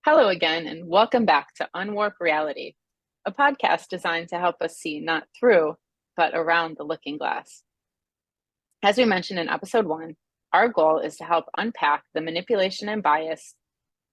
Hello again, and welcome back to Unwarp Reality, a podcast designed to help us see not through, but around the looking glass. As we mentioned in episode 1, our goal is to help unpack the manipulation and bias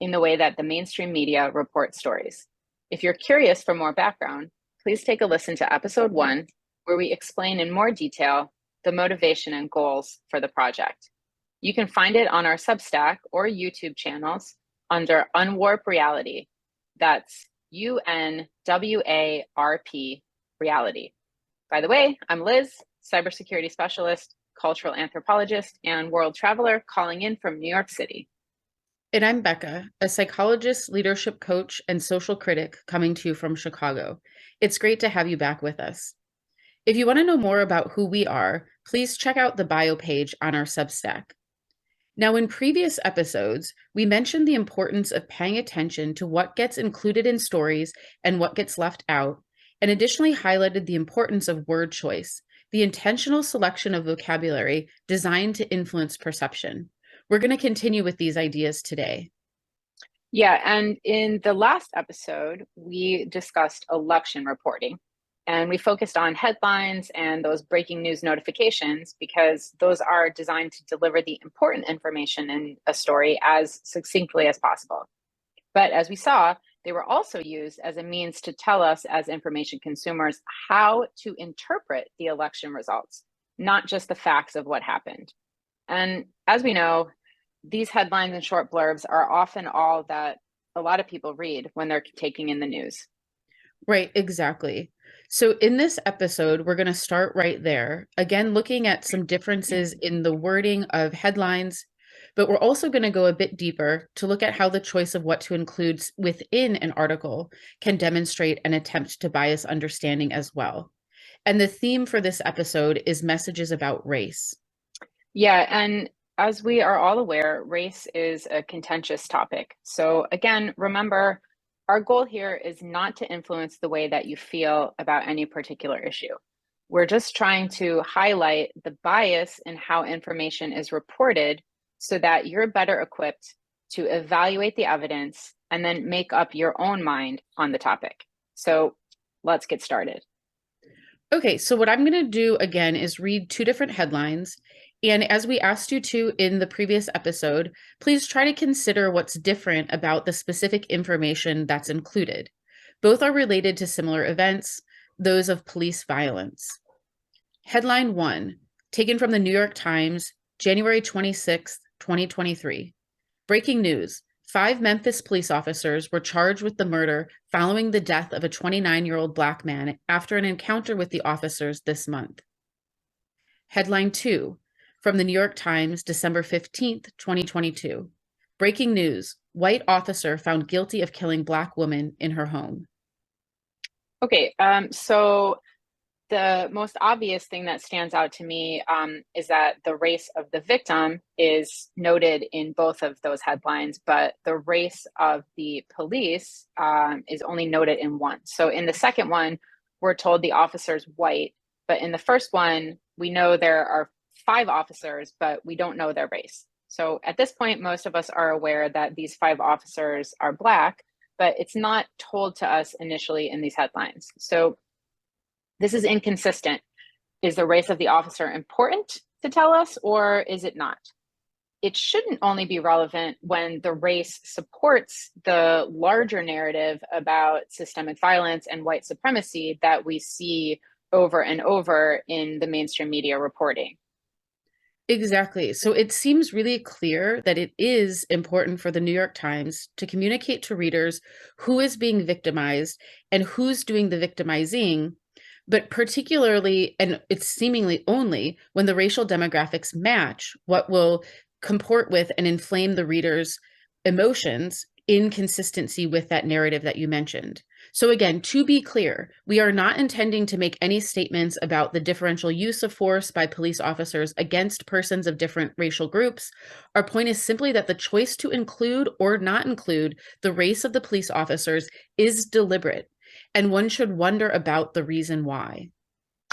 in the way that the mainstream media report stories. If you're curious for more background, please take a listen to episode 1, where we explain in more detail the motivation and goals for the project. You can find it on our Substack or YouTube channels under Unwarp Reality. That's UNWARP Reality. By the way, I'm Liz, cybersecurity specialist, cultural anthropologist, and world traveler calling in from New York City. And I'm Bekah, a psychologist, leadership coach, and social critic coming to you from Chicago. It's great to have you back with us. If you want to know more about who we are, please check out the bio page on our Substack. Now, in previous episodes, we mentioned the importance of paying attention to what gets included in stories and what gets left out, and additionally highlighted the importance of word choice, the intentional selection of vocabulary designed to influence perception. We're going to continue with these ideas today. Yeah, and in the last episode, we discussed election reporting. And we focused on headlines and those breaking news notifications because those are designed to deliver the important information in a story as succinctly as possible. But as we saw, they were also used as a means to tell us as information consumers how to interpret the election results, not just the facts of what happened. And as we know, these headlines and short blurbs are often all that a lot of people read when they're taking in the news. Right, exactly. So in this episode, we're going to start right there, again, looking at some differences in the wording of headlines, but we're also going to go a bit deeper to look at how the choice of what to include within an article can demonstrate an attempt to bias understanding as well. And the theme for this episode is messages about race. Yeah, and as we are all aware, race is a contentious topic. So again, remember, our goal here is not to influence the way that you feel about any particular issue. We're just trying to highlight the bias in how information is reported so that you're better equipped to evaluate the evidence and then make up your own mind on the topic. So let's get started. Okay, so what I'm going to do again is read two different headlines. And as we asked you to in the previous episode, please try to consider what's different about the specific information that's included. Both are related to similar events, those of police violence. Headline 1, taken from the New York Times, January 26th, 2023. Breaking news. 5 Memphis police officers were charged with the murder following the death of a 29-year-old Black man after an encounter with the officers this month. Headline 2, from the New York Times, December 15th, 2022. Breaking news. White officer found guilty of killing Black woman in her home. Okay, so the most obvious thing that stands out to me is that the race of the victim is noted in both of those headlines, but the race of the police is only noted in one. So in the second one, we're told the officer's white, but in the first one, we know there are 5 officers, but we don't know their race. So at this point, most of us are aware that these 5 officers are Black, but it's not told to us initially in these headlines. So this is inconsistent. Is the race of the officer important to tell us, or is it not? It shouldn't only be relevant when the race supports the larger narrative about systemic violence and white supremacy that we see over and over in the mainstream media reporting. Exactly. So it seems really clear that it is important for the New York Times to communicate to readers who is being victimized and who's doing the victimizing, but particularly, and it's seemingly only when the racial demographics match what will comport with and inflame the reader's emotions in consistency with that narrative that you mentioned. So again, to be clear, we are not intending to make any statements about the differential use of force by police officers against persons of different racial groups. Our point is simply that the choice to include or not include the race of the police officers is deliberate, and one should wonder about the reason why.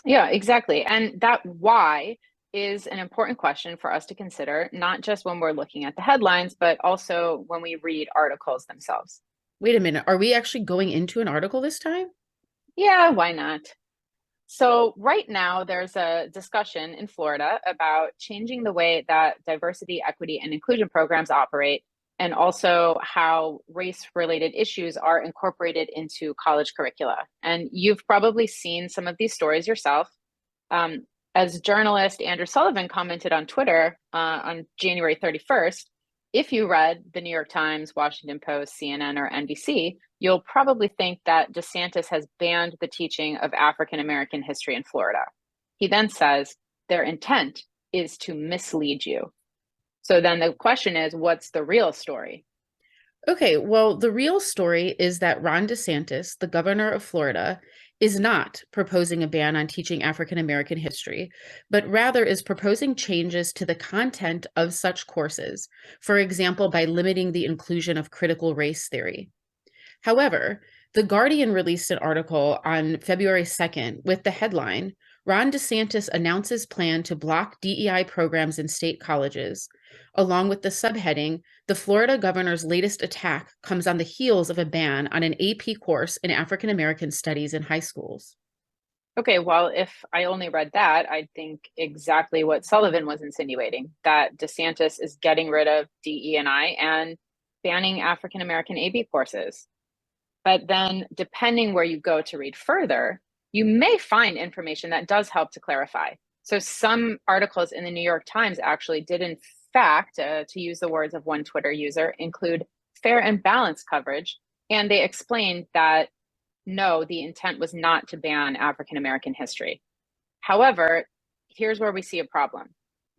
Yeah, exactly. And that why is an important question for us to consider, not just when we're looking at the headlines, but also when we read articles themselves. Wait a minute. Are we actually going into an article this time? Yeah, why not? So, right now, there's a discussion in Florida about changing the way that diversity, equity, and inclusion programs operate, and also how race related issues are incorporated into college curricula. And you've probably seen some of these stories yourself. Um, as journalist Andrew Sullivan commented on Twitter on January 31st, if you read the New York Times, Washington Post, CNN, or NBC, you'll probably think that DeSantis has banned the teaching of African American history in Florida. He then says their intent is to mislead you. So then the question is, what's the real story? Okay, well, the real story is that Ron DeSantis, the governor of Florida, is not proposing a ban on teaching African American history, but rather is proposing changes to the content of such courses, for example, by limiting the inclusion of critical race theory. However, The Guardian released an article on February 2nd with the headline, Ron DeSantis announces plan to block DEI programs in state colleges, along with the subheading, the Florida governor's latest attack comes on the heels of a ban on an AP course in African American studies in high schools. Okay, well, if I only read that, I'd think exactly what Sullivan was insinuating, that DeSantis is getting rid of DE&I and banning African American AP courses. But then, depending where you go to read further, you may find information that does help to clarify. So, some articles in the New York Times actually did, in fact, to use the words of one Twitter user, include fair and balanced coverage. And they explained that no, the intent was not to ban African American history. However, here's where we see a problem.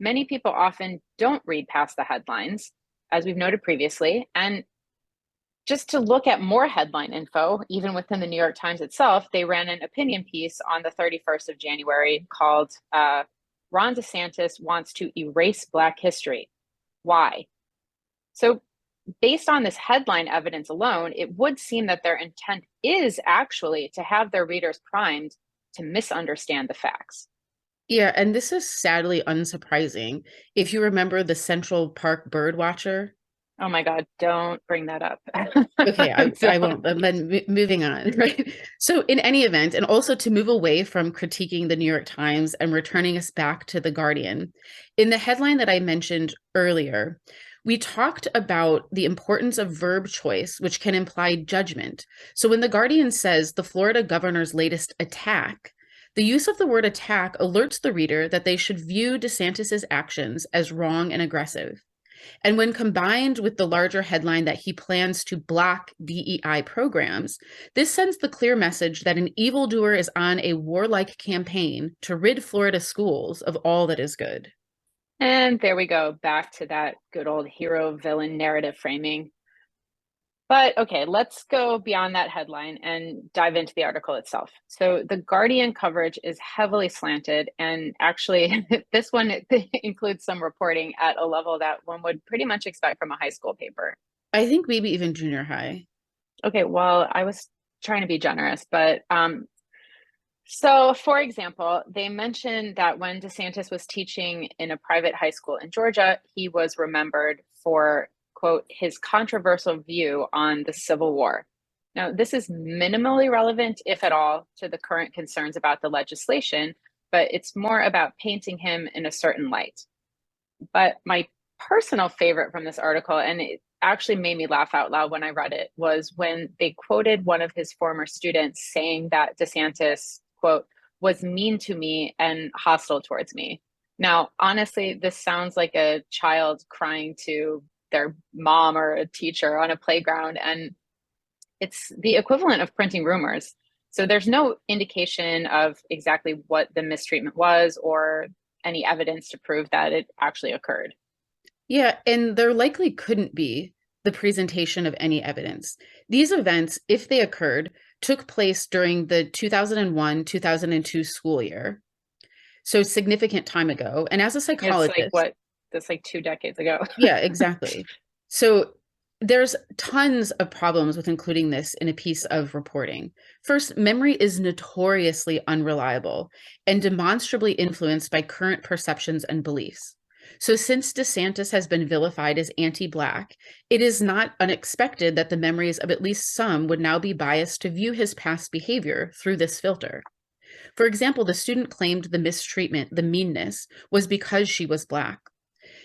Many people often don't read past the headlines, as we've noted previously, and just to look at more headline info, even within the New York Times itself, they ran an opinion piece on the 31st of January called Ron DeSantis Wants to Erase Black History. Why? So, based on this headline evidence alone, it would seem that their intent is actually to have their readers primed to misunderstand the facts. Yeah, and this is sadly unsurprising. If you remember the Central Park bird watcher. Oh my God, don't bring that up. Okay, I won't. Then moving on, right? So, in any event, and also to move away from critiquing the New York Times and returning us back to the Guardian, in the headline that I mentioned earlier, we talked about the importance of verb choice, which can imply judgment. So, when the Guardian says the Florida governor's latest attack, the use of the word attack alerts the reader that they should view DeSantis's actions as wrong and aggressive. And when combined with the larger headline that he plans to block DEI programs, this sends the clear message that an evildoer is on a warlike campaign to rid Florida schools of all that is good. And there we go, back to that good old hero villain narrative framing. But okay, let's go beyond that headline and dive into the article itself. So the Guardian coverage is heavily slanted, and actually, this one includes some reporting at a level that one would pretty much expect from a high school paper. I think maybe even junior high. Okay, well, I was trying to be generous, but so for example, they mentioned that when DeSantis was teaching in a private high school in Georgia, he was remembered for, quote, his controversial view on the Civil War. Now, this is minimally relevant, if at all, to the current concerns about the legislation, but it's more about painting him in a certain light. But my personal favorite from this article, and it actually made me laugh out loud when I read it, was when they quoted one of his former students saying that DeSantis, quote, was mean to me and hostile towards me. Now, honestly, this sounds like a child crying to their mom or a teacher on a playground, and it's the equivalent of printing rumors. So there's no indication of exactly what the mistreatment was or any evidence to prove that it actually occurred. Yeah, and there likely couldn't be the presentation of any evidence. These events, if they occurred, took place during the 2001-2002 school year. So significant time ago. And as a It's like psychologist, what, that's like 2 decades ago. yeah, exactly. So there's tons of problems with including this in a piece of reporting. First, memory is notoriously unreliable and demonstrably influenced by current perceptions and beliefs. So, since DeSantis has been vilified as anti Black, it is not unexpected that the memories of at least some would now be biased to view his past behavior through this filter. For example, the student claimed the mistreatment, the meanness, was because she was Black.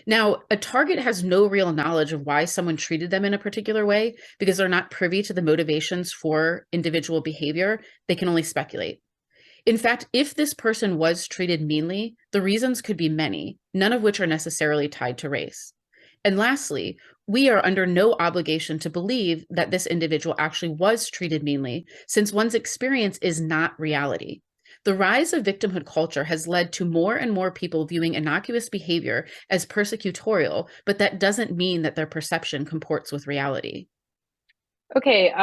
Now, a target has no real knowledge of why someone treated them in a particular way because they're not privy to the motivations for individual behavior. They can only speculate. In fact, if this person was treated meanly, the reasons could be many, none of which are necessarily tied to race. And lastly, we are under no obligation to believe that this individual actually was treated meanly, since one's experience is not reality. The rise of victimhood culture has led to more and more people viewing innocuous behavior as persecutorial, but that doesn't mean that their perception comports with reality. Okay,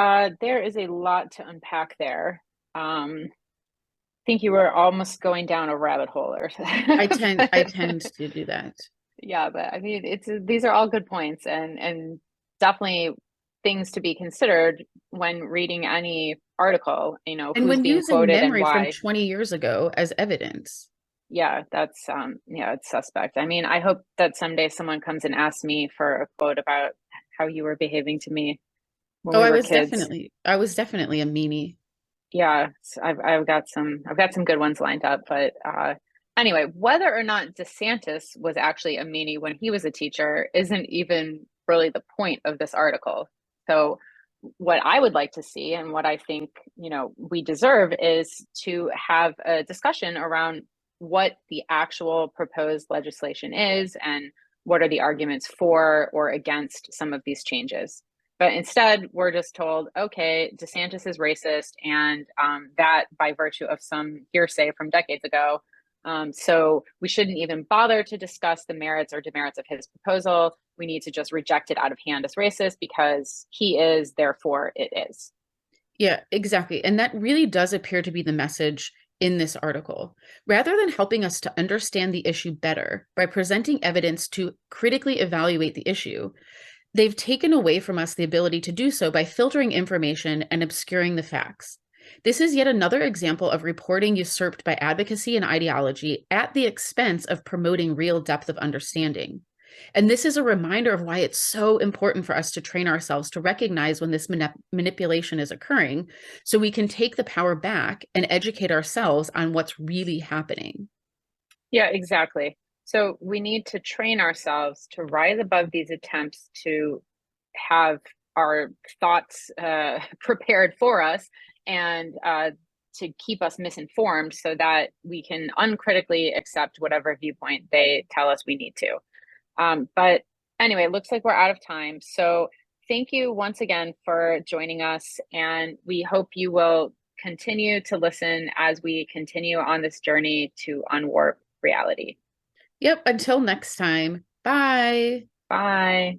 there is a lot to unpack there. Think you were almost going down a rabbit hole or I tend to do that. yeah, but I mean it's these are all good points and definitely things to be considered when reading any article, And who's when being using quoted and memory from why. 20 years ago as evidence. Yeah, that's yeah, it's suspect. I mean, I hope that someday someone comes and asks me for a quote about how you were behaving to me when Oh, we were kids. I was definitely a meanie. Yeah, I've got some good ones lined up, but anyway, whether or not DeSantis was actually a meanie when he was a teacher isn't even really the point of this article. So what I would like to see and what I think, we deserve is to have a discussion around what the actual proposed legislation is and what are the arguments for or against some of these changes. But instead, we're just told, okay, DeSantis is racist, and that by virtue of some hearsay from decades ago. So we shouldn't even bother to discuss the merits or demerits of his proposal. We need to just reject it out of hand as racist because he is, therefore it is. Yeah, exactly. And that really does appear to be the message in this article. Rather than helping us to understand the issue better by presenting evidence to critically evaluate the issue, they've taken away from us the ability to do so by filtering information and obscuring the facts. This is yet another example of reporting usurped by advocacy and ideology at the expense of promoting real depth of understanding. And this is a reminder of why it's so important for us to train ourselves to recognize when this manipulation is occurring so we can take the power back and educate ourselves on what's really happening. Yeah, exactly. So we need to train ourselves to rise above these attempts to have our thoughts prepared for us and to keep us misinformed so that we can uncritically accept whatever viewpoint they tell us we need to. But anyway, looks like we're out of time. So thank you once again for joining us. And we hope you will continue to listen as we continue on this journey to unwarp reality. Yep, until next time. Bye. Bye.